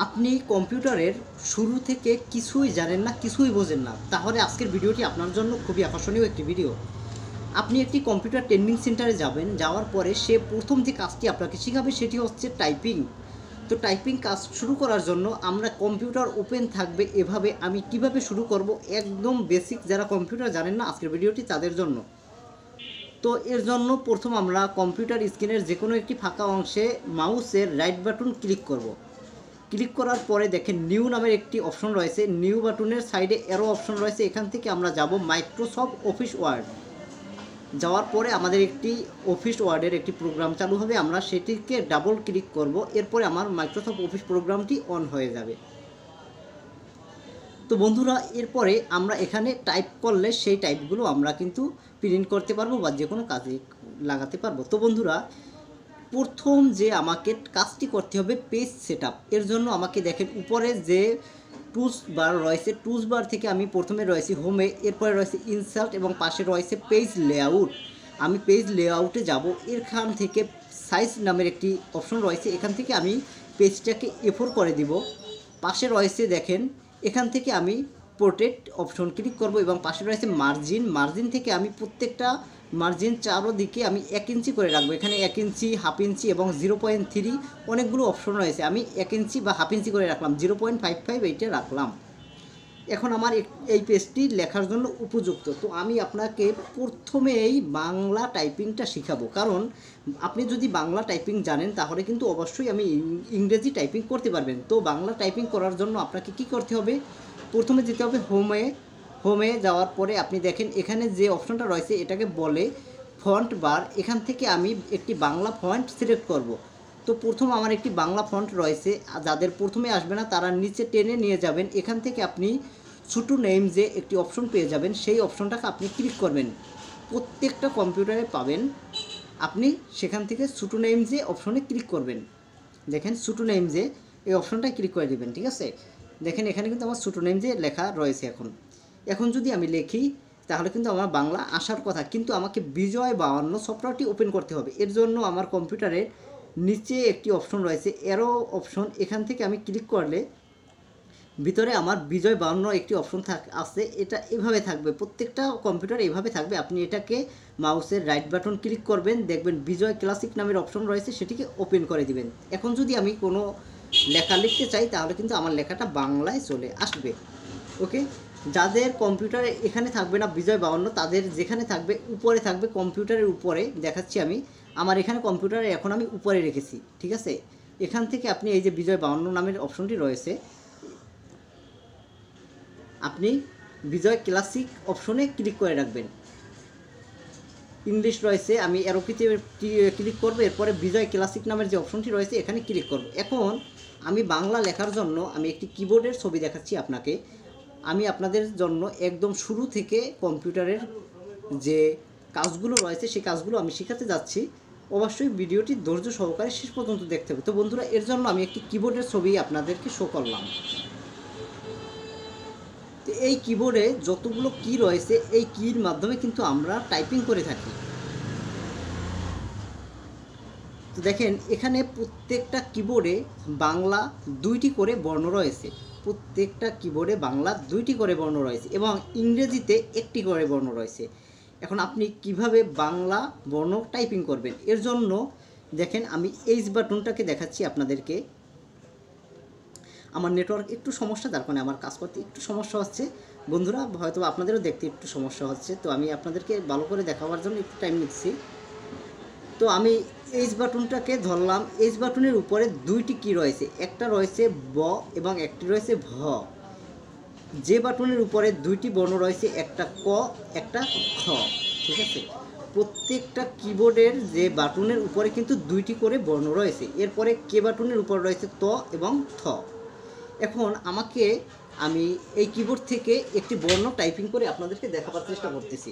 আপনি কম্পিউটারের শুরু থেকে কিছুই জানেন না, কিছুই বোঝেন না, তাহলে আজকের ভিডিওটি আপনার জন্য খুবই আকর্ষণীয় একটি ভিডিও। আপনি একটি কম্পিউটার ট্রেনিং সেন্টারে যাবেন, যাওয়ার পরে সে প্রথম যে কাজটি আপনাকে শেখাবে সেটি হচ্ছে টাইপিং। তো টাইপিং কাজ শুরু করার জন্য আমরা কম্পিউটার ওপেন থাকবে এভাবে। আমি কিভাবে শুরু করব, একদম বেসিক, যারা কম্পিউটার জানেন না আজকের ভিডিওটি তাদের জন্য। তো এর জন্য প্রথম আমরা কম্পিউটার স্ক্রিনের যে কোনো একটি ফাঁকা অংশে মাউসের রাইট বাটন ক্লিক করব। ক্লিক করার পরে দেখেন নিউ নামের একটি অপশন রয়েছে, নিউ বাটনের সাইডে অ্যারো অপশন রয়েছে, এখান থেকে আমরা যাব মাইক্রোসফট অফিস ওয়ার্ড। যাওয়ার পরে আমাদের একটি অফিস ওয়ার্ডের একটি প্রোগ্রাম চালু হবে, আমরা সেটিকে ডাবল ক্লিক করব, এরপরে আমার মাইক্রোসফট অফিস প্রোগ্রামটি অন হয়ে যাবে। তো বন্ধুরা, এরপরে আমরা এখানে টাইপ করলে সেই টাইপগুলো আমরা কিন্তু প্রিন্ট করতে পারবো বা যে কোনো কাজে লাগাতে পারবো। তো বন্ধুরা, প্রথম যে আমাকে কাজটি করতে হবে পেজ সেটআপ। এর জন্য আমাকে দেখেন উপরে যে টুলস বার রয়েছে, টুলস বার থেকে আমি প্রথমে রয়েছি হোমে, এরপরে রয়েছে ইনসার্ট এবং পাশে রয়েছে পেজ লেআউট। আমি পেজ লেআউটে যাব, এখান থেকে সাইজ নামের একটি অপশন রয়েছে, এখান থেকে আমি পেজটাকে এ4 করে দিব। পাশে রয়েছে দেখেন, এখান থেকে আমি প্রোটেক্ট অপশন ক্লিক করব এবং পাশে রয়েছে মার্জিন। মার্জিন থেকে আমি প্রত্যেকটা মার্জিন চারোদিকে আমি 1 ইঞ্চি করে রাখবো। এখানে 1 ইঞ্চি, হাফ ইঞ্চি এবং 0.3 অনেকগুলো অপশন রয়েছে, আমি 1 ইঞ্চি বা হাফ ইঞ্চি করে রাখলাম, 0.55 এইটা রাখলাম। এখন আমার এই পেজটি লেখার জন্য উপযুক্ত। তো আমি আপনাকে প্রথমেই বাংলা টাইপিংটা শেখাবো, কারণ আপনি যদি বাংলা টাইপিং জানেন তাহলে কিন্তু অবশ্যই আমি ইংরেজি টাইপিং করতে পারবেন। তো বাংলা টাইপিং করার জন্য আপনাকে কি করতে হবে, প্রথমে যেতে হবে হোমে যাওয়ার পরে আপনি দেখেন এখানে যে অপশনটা রয়েছে এটাকে বলে ফন্ট বার। এখান থেকে আমি একটি বাংলা ফন্ট সিলেক্ট করব। তো প্রথম আমার একটি বাংলা ফন্ট রয়েছে, যাদের প্রথমে আসবে না তারা নিচে টেনে নিয়ে যাবেন, এখান থেকে আপনি ছোটো নেম যে একটি অপশন পেয়ে যাবেন, সেই অপশনটাকে আপনি ক্লিক করবেন। প্রত্যেকটা কম্পিউটারে পাবেন, আপনি সেখান থেকে ছোটো নেম যে অপশনে ক্লিক করবেন। দেখেন ছোটো নেম যে এই অপশনটায় ক্লিক করে দেবেন, ঠিক আছে। দেখেন এখানে কিন্তু আমার ছোটো নেম যে লেখা রয়েছে। এখন যদি আমি লিখি তাহলে কিন্তু আমার বাংলা আসার কথা, কিন্তু আমাকে বিজয় 52 সফটওয়্যারটি ওপেন করতে হবে। এর জন্য আমার কম্পিউটারের নিচে একটি অপশন রয়েছে অ্যারো অপশন, এখান থেকে আমি ক্লিক করলে ভিতরে আমার বিজয় 52 একটি অপশন আছে, এটা এভাবে থাকবে, প্রত্যেকটা কম্পিউটার এভাবে থাকবে। আপনি এটাকে মাউসের রাইট বাটন ক্লিক করবেন, দেখবেন বিজয় ক্লাসিক নামের অপশন রয়েছে, সেটিকে ওপেন করে দিবেন। এখন যদি আমি কোনো লেখা লিখতে চাই তাহলে কিন্তু আমার লেখাটা বাংলায় চলে আসবে। ওকে, যাদের কম্পিউটারে এখানে থাকবে না বিজয় 52, তাদের যেখানে থাকবে উপরে থাকবে, কম্পিউটারের উপরে দেখাচ্ছি আমি, আমার এখানে কম্পিউটারে এখন আমি উপরে রেখেছি, ঠিক আছে। এখান থেকে আপনি এই যে বিজয় 52 নামের অপশনটি রয়েছে, আপনি বিজয় ক্লাসিক অপশনে ক্লিক করে রাখবেন। ইংলিশ রয়েছে, আমি অ্যারোকিতে ক্লিক করব, এরপরে বিজয় ক্লাসিক নামের যে অপশনটি রয়েছে এখানে ক্লিক করব। এখন আমি বাংলা লেখার জন্য আমি একটি কিবোর্ডের ছবি দেখাচ্ছি আপনাকে। আমি আপনাদের জন্য একদম শুরু থেকে কম্পিউটারের যে কাজগুলো রয়েছে সেই কাজগুলো আমি শেখাতে যাচ্ছি, অবশ্যই ভিডিওটি ধৈর্য সহকারে শেষ পর্যন্ত দেখতে হবে। তো বন্ধুরা, এর জন্য আমি একটি কিবোর্ডের ছবি আপনাদেরকে শো করলাম। তো এই কিবোর্ডে যতগুলো কি রয়েছে এই কির মাধ্যমে কিন্তু আমরা টাইপিং করে থাকি। তো দেখেন এখানে প্রত্যেকটা কিবোর্ডে বাংলা 2টি করে বর্ণ রয়েছে, প্রত্যেকটা কিবোর্ডে বাংলা 2টি করে বর্ণ রয়েছে এবং ইংরেজিতে 1টি করে বর্ণ রয়েছে। এখন আপনি কিভাবে বাংলা বর্ণ টাইপিং করবেন, এর জন্য দেখেন আমি এইচ বাটনটাকে দেখাচ্ছি আপনাদেরকে। আমার নেটওয়ার্ক একটু সমস্যা, যার কারণে আমার কাজ করতে একটু সমস্যা হচ্ছে বন্ধুরা, হয়তো আপনাদেরও দেখতে একটু সমস্যা হচ্ছে। তো আমি আপনাদেরকে ভালো করে দেখাবার জন্য একটু টাইম নিচ্ছি। তো আমি এইচ বাটনটাকে ধরলাম, এইচ বাটনের উপরে 2টি কি রয়েছে, একটা রয়েছে ব এবং একটি রয়েছে ভ। যে বাটনের উপরে 2টি বর্ণ রয়েছে, একটা ক একটা খ, ঠিক আছে। প্রত্যেকটা কিবোর্ডের যে বাটনের উপরে কিন্তু 2টি করে বর্ণ রয়েছে। এরপরে কে বাটনের উপর রয়েছে ত এবং থ। এখন আমি এই কিবোর্ড থেকে একটি বর্ণ টাইপিং করে আপনাদেরকে দেখাবার চেষ্টা করতেছি।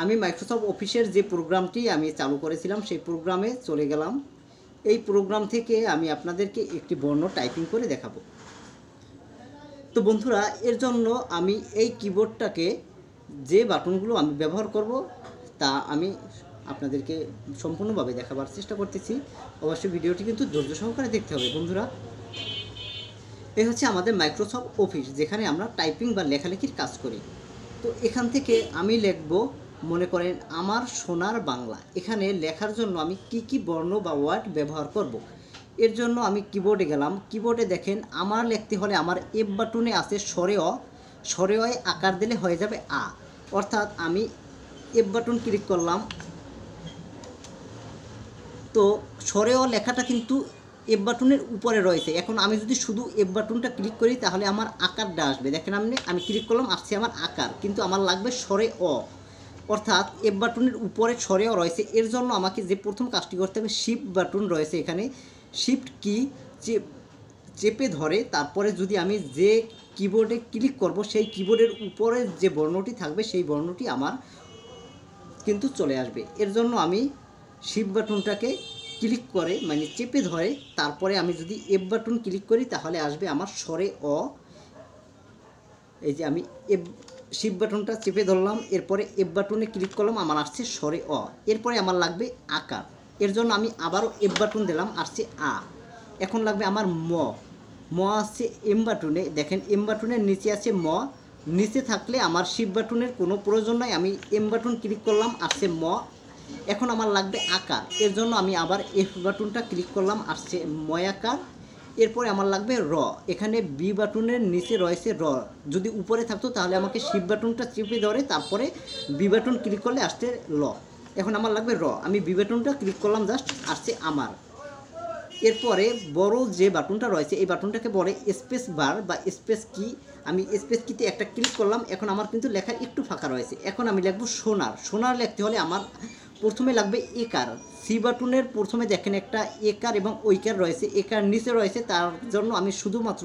আমি মাইক্রোসফট অফিসের যে প্রোগ্রামটি আমি চালু করেছিলাম সেই প্রোগ্রামে চলে গেলাম। এই প্রোগ্রাম থেকে আমি আপনাদেরকে একটি বর্ণ টাইপিং করে দেখাবো। তো বন্ধুরা, এর জন্য আমি এই কিবোর্ডটাকে যে বাটনগুলো আমি ব্যবহার করব তা আমি আপনাদেরকে সম্পূর্ণভাবে দেখাবার চেষ্টা করতেছি। অবশ্যই ভিডিওটি কিন্তু ধৈর্য সহকারে দেখতে হবে বন্ধুরা। এই হচ্ছে আমাদের মাইক্রোসফট অফিস, যেখানে আমরা টাইপিং বা লেখালেখির কাজ করি। তো এখান থেকে আমি লিখব, মনে করেন আমার সোনার বাংলা। এখানে লেখার জন্য আমি কি কি বর্ণ বা ওয়ার্ড ব্যবহার করব। এর জন্য আমি কিবোর্ডে গেলাম। কিবোর্ডে দেখেন আমার লিখতে হলে আমার এফ বাটনে আছে স্বরে অয় আকার দিলে হয়ে যাবে আ। অর্থাৎ আমি এফ বাটন ক্লিক করলাম, তো স্বরে অ লেখাটা কিন্তু এফ বাটনের উপরে রয়েছে। এখন আমি যদি শুধু এফ বাটনটা ক্লিক করি তাহলে আমার আকারটা আসবে। দেখেন আমি ক্লিক করলাম, আসছে আমার আকার, কিন্তু আমার লাগবে স্বরে অ। অর্থাৎ এফ বাটনের উপরে স্বরে অ রয়েছে। এর জন্য আমাকে যে প্রথম কাজটি করতে হবে, শিফট বাটন রয়েছে এখানে, শিফট কি চেপে ধরে তারপরে যদি আমি যে কিবোর্ডে ক্লিক করব সেই কিবোর্ডের উপরে যে বর্ণটি থাকবে সেই বর্ণটি আমার কিন্তু চলে আসবে। এর জন্য আমি শিফট বাটনটাকে ক্লিক করে মানে চেপে ধরে তারপরে আমি যদি এফ বাটন ক্লিক করি তাহলে আসবে আমার স্বরে অ। এই যে আমি শিফট বাটনটা চেপে ধরলাম, এরপরে এফ বাটনে ক্লিক করলাম, আমার আসছে স্বরে অ। এরপরে আমার লাগবে আকার। এর জন্য আমি আবারও এফ বাটন দিলাম, আসছে আ। এখন লাগবে আমার ম আসছে এম বাটনে। দেখেন এম বাটনের নিচে আছে ম, নিচে থাকলে আমার শিফট বাটনের কোনো প্রয়োজন নাই। আমি এম বাটন ক্লিক করলাম, আসছে ম। এখন আমার লাগবে আকার। এর জন্য আমি আবার এফ বাটনটা ক্লিক করলাম, আসছে ময়াকার। এরপরে আমার লাগবে র। এখানে বি বাটনের নিচে রয়েছে র, যদি উপরে থাকতো তাহলে আমাকে শিফট বাটনটা চেপে ধরে তারপরে বি বাটন ক্লিক করলে আসছে ল। এখন আমার লাগবে র, আমি বি বাটনটা ক্লিক করলাম, জাস্ট আসছে আমার। এরপরে বড় যে বাটনটা রয়েছে এই বাটনটাকে বলে স্পেস বার বা স্পেস কি। আমি স্পেস কিতে একটা ক্লিক করলাম, এখন আমার কিন্তু লেখা একটু ফাঁকা রয়েছে। এখন আমি লিখব সোনার লিখতে হলে আমার প্রথমে লাগবে একার। সি বাটনের প্রথমে দেখেন একটা একার এবং ঐকার রয়েছে, একার নিচে রয়েছে, তার জন্য আমি শুধুমাত্র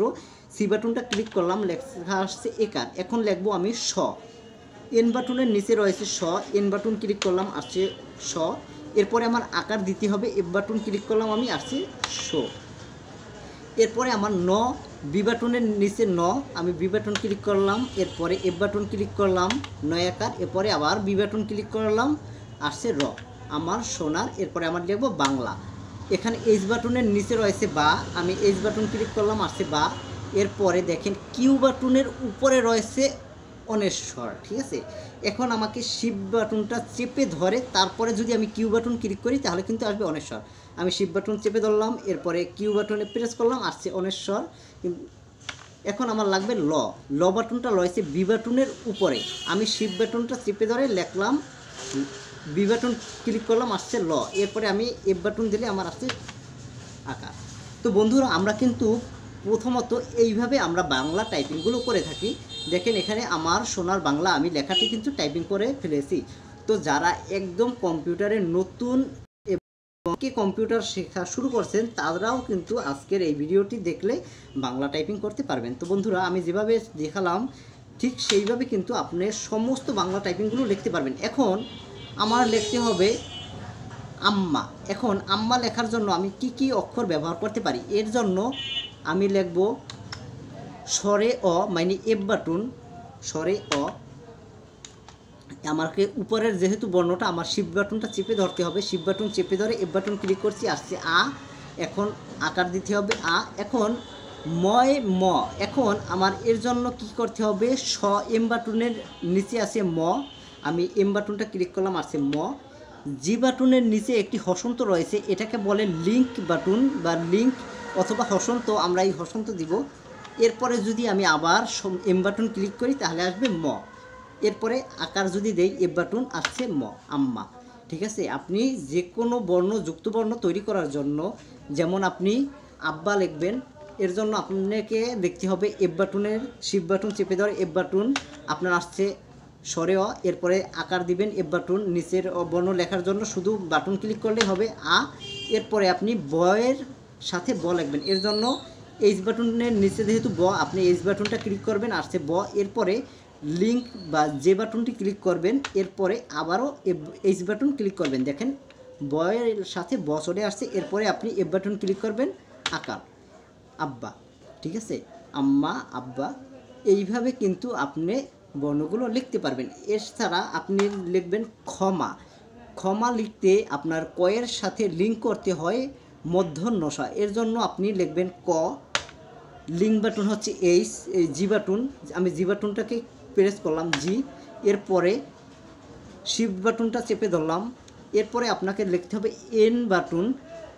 সি বাটনটা ক্লিক করলাম, লেখা আসছে একার। এখন লিখবো আমি স। এন বাটনের নিচে রয়েছে স, এন বাটন ক্লিক করলাম, আসছে স। এরপরে আমার আকার দিতে হবে, এফ বাটন ক্লিক করলাম, আমি আসছে স। এরপরে আমার বি বাটনের নিচে আমি বি বাটন ক্লিক করলাম, এরপরে এফ বাটন ক্লিক করলাম, নয় আকার। এরপরে আবার বি বাটন ক্লিক করলাম, আসছে র, আমার সোনার। এরপরে আমার লিখব বাংলা। এখানে এইচ বাটনের নিচে রয়েছে বা, আমি এইচ বাটন ক্লিক করলাম, আসছে বা। এরপরে দেখেন কিউ বাটনের উপরে রয়েছে অনেশ্বর, ঠিক আছে। এখন আমাকে শিফট বাটনটা চেপে ধরে তারপরে যদি আমি কিউ বাটন ক্লিক করি তাহলে কিন্তু আসবে অনেশ্বর। আমি শিফট বাটন চেপে ধরলাম, এরপরে কিউ বাটনে প্রেস করলাম, আসছে অনেশ্বর। এখন আমার লাগবে ল বাটনটা রয়েছে বি বাটনের উপরে। আমি শিফট বাটনটা চেপে ধরে লিখলাম, বি বাটন ক্লিক করলাম, আসছে ল। এরপরে আমি এফ বাটন দিলে আমার আসছে আকার। তো বন্ধুরা আমরা কিন্তু প্রথমত এইভাবে আমরা বাংলা টাইপিংগুলো করে থাকি। দেখেন এখানে আমার সোনার বাংলা আমি লেখাটি কিন্তু টাইপিং করে ফেলেছি। তো যারা একদম কম্পিউটারে নতুন এবং কম্পিউটার শেখা শুরু করছেন তারাও কিন্তু আজকের এই ভিডিওটি দেখলে বাংলা টাইপিং করতে পারবেন। তো বন্ধুরা আমি যেভাবে দেখালাম ঠিক সেইভাবে কিন্তু আপনি সমস্ত বাংলা টাইপিংগুলো লিখতে পারবেন। এখন আমার লিখতে হবে আম্মা। এখন আম্মা লেখার জন্য আমি কি কি অক্ষর ব্যবহার করতে পারি, এর জন্য আমি লিখব স্বরে অ মানে এফ বাটন, স্বরে অ। আমাকে উপরের যেহেতু বর্ণটা আমার শিফট বাটনটা চেপে ধরতে হবে, শিফট বাটন চেপে ধরে এফ বাটন ক্লিক করছি, আসছে আ। এখন আকার দিতে হবে আ। এখন ম। এখন আমার এর জন্য কি করতে হবে, স এম বাটনের নিচে আছে ম, আমি এম বাটনটা ক্লিক করলাম, আসছে ম। জি বাটনের নিচে একটি হসন্ত রয়েছে, এটাকে বলে লিঙ্ক বাটন বা লিঙ্ক অথবা হসন্ত, আমরা এই হসন্ত দিব। এরপরে যদি আমি আবার এম বাটন ক্লিক করি তাহলে আসবে ম। এরপরে আকার যদি দেই এফ বাটন, আসছে ম, আম্মা। ঠিক আছে, আপনি যে কোনো বর্ণ যুক্ত বর্ণ তৈরি করার জন্য, যেমন আপনি আব্বা লিখবেন, এর জন্য আপনাকে দেখতে হবে এফ বাটনের শিফট বাটন চেপে ধরে এফ বাটন, আপনার আসছে স্বরে অ। এরপরে আকার দিবেন এফ বাটন, নিচের বর্ণ লেখার জন্য শুধু বাটন ক্লিক করলে হবে আ। এরপরে আপনি বয়ের সাথে ব লিখবেন, এর জন্য এইচ বাটনের নিচে যেহেতু ব, আপনি এইচ বাটনটা ক্লিক করবেন, আসছে ব। এরপরে লিঙ্ক বা যে বাটনটি ক্লিক করবেন, এরপরে আবারও এইচ বাটন ক্লিক করবেন, দেখেন বয়ের সাথে ব চলে আসছে। এরপরে আপনি এফ বাটন ক্লিক করবেন, আকার আব্বা। ঠিক আছে, আম্মা, আব্বা, এইভাবে কিন্তু আপনি বর্ণগুলো লিখতে পারবেন। এছাড়া আপনি লিখবেন ক্ষমা। ক্ষমা লিখতে আপনার কয়ের সাথে লিঙ্ক করতে হয় মূর্ধন্য ষ, এর জন্য আপনি লিখবেন ক, লিঙ্ক বাটন হচ্ছে এইচ, এই জি বাটন, আমি জি বাটনটাকে প্রেস করলাম জি, এরপরে শিফট বাটনটা চেপে ধরলাম, এরপরে আপনাকে লিখতে হবে এন বাটন,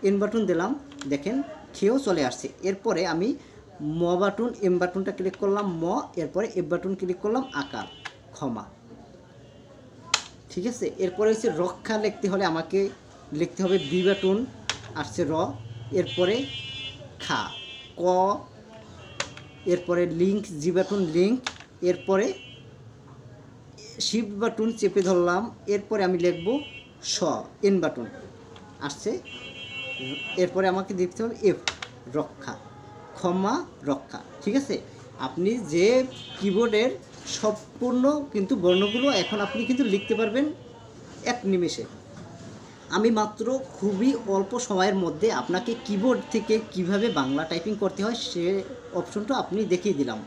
এন বাটন দিলাম, দেখেন খেয়েও চলে আসছে। এরপরে আমি ম বাটন, এম বাটনটা ক্লিক করলাম ম, এরপরে এফ বাটন ক্লিক করলাম আকার, ক্ষমা, ঠিক আছে। এরপরে হচ্ছে রক্ষা লিখতে হলে আমাকে লিখতে হবে বি বাটন, আসছে র, এরপরে খা ক, এরপরে লিঙ্ক জি বাটন লিঙ্ক, এরপরে শিফট বাটন চেপে ধরলাম, এরপরে আমি লিখব স, এন বাটন আসছে, এরপরে আমাকে দিতে হবে এফ, রক্ষা, ক্ষমা, রক্ষা, ঠিক আছে। আপনি যে কিবোর্ডের সম্পূর্ণ কিন্তু বর্ণগুলো এখন আপনি কিন্তু লিখতে পারবেন এক নিমেষে। আমি মাত্র খুবই অল্প সময়ের মধ্যে আপনাকে কিবোর্ড থেকে কিভাবে বাংলা টাইপিং করতে হয় সে অপশনটা আপনি দেখিয়ে দিলাম।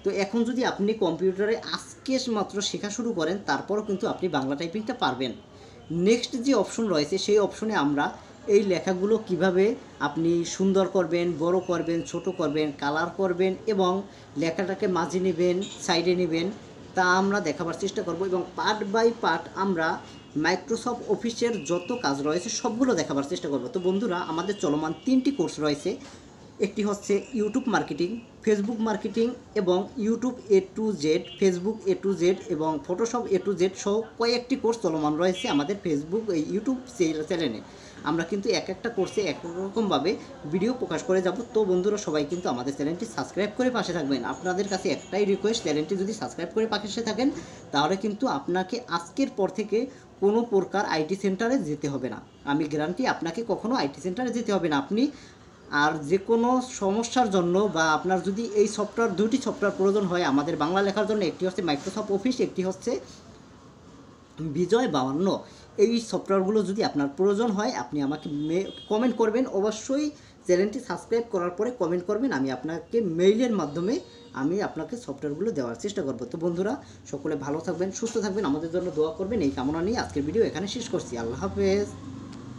তো এখন যদি আপনি কম্পিউটারে আজকে মাত্র শেখা শুরু করেন তারপরও কিন্তু আপনি বাংলা টাইপিংটা পারবেন। নেক্সট যে অপশন রয়েছে সেই অপশনে আমরা এই লেখাগুলো কিভাবে আপনি সুন্দর করবেন, বড় করবেন, ছোট করবেন, কালার করবেন এবং লেখাটাকে মাঝে নেবেন, সাইডে নেবেন, তা আমরা দেখাবার চেষ্টা করব এবং পার্ট বাই পার্ট আমরা মাইক্রোসফট অফিসের যত কাজ রয়েছে সবগুলো দেখাবার চেষ্টা করব। তো বন্ধুরা, আমাদের চলমান 3টি কোর্স রয়েছে। একটি হচ্ছে ইউটিউব মার্কেটিং, ফেসবুক মার্কেটিং এবং YouTube A to Z, Facebook A to Z এবং ফটোশপ এ টু জেড সহ কয়েকটি কোর্স চলমান রয়েছে আমাদের ফেসবুক এই ইউটিউব চ্যানেলে। আমরা কিন্তু এক একটা কোর্সে একরকমভাবে ভিডিও প্রকাশ করে যাব। তো বন্ধুরা, সবাই কিন্তু আমাদের চ্যানেলটি সাবস্ক্রাইব করে পাশে থাকবেন। আপনাদের কাছে একটাই রিকোয়েস্ট, চ্যানেলটি যদি সাবস্ক্রাইব করে পাশে থাকেন তাহলে কিন্তু আপনাকে আজকের পর থেকে কোনো প্রকার আইটি সেন্টারে যেতে হবে না। আমি গ্যারান্টি, আপনাকে কখনো আইটি সেন্টারে যেতে হবে না। আপনি আর যে কোনো সমস্যার জন্য বা আপনার যদি এই সফটওয়্যার, দুটি সফটওয়্যার প্রয়োজন হয় আমাদের বাংলা লেখার জন্য, একটি হচ্ছে মাইক্রোসফট অফিস, একটি হচ্ছে বিজয় 52, এই সফটওয়্যারগুলো যদি আপনার প্রয়োজন হয় আপনি আমাকে কমেন্ট করবেন। অবশ্যই চ্যানেলটি সাবস্ক্রাইব করার পরে কমেন্ট করবেন, আমি আপনাকে মেইলের মাধ্যমে আমি আপনাকে সফটওয়্যারগুলো দেওয়ার চেষ্টা করব। তো বন্ধুরা, সকলে ভালো থাকবেন, সুস্থ থাকবেন, আমাদের জন্য দোয়া করবেন, এই কামনা নিয়ে আজকের ভিডিও এখানে শেষ করছি। আল্লাহ হাফেজ।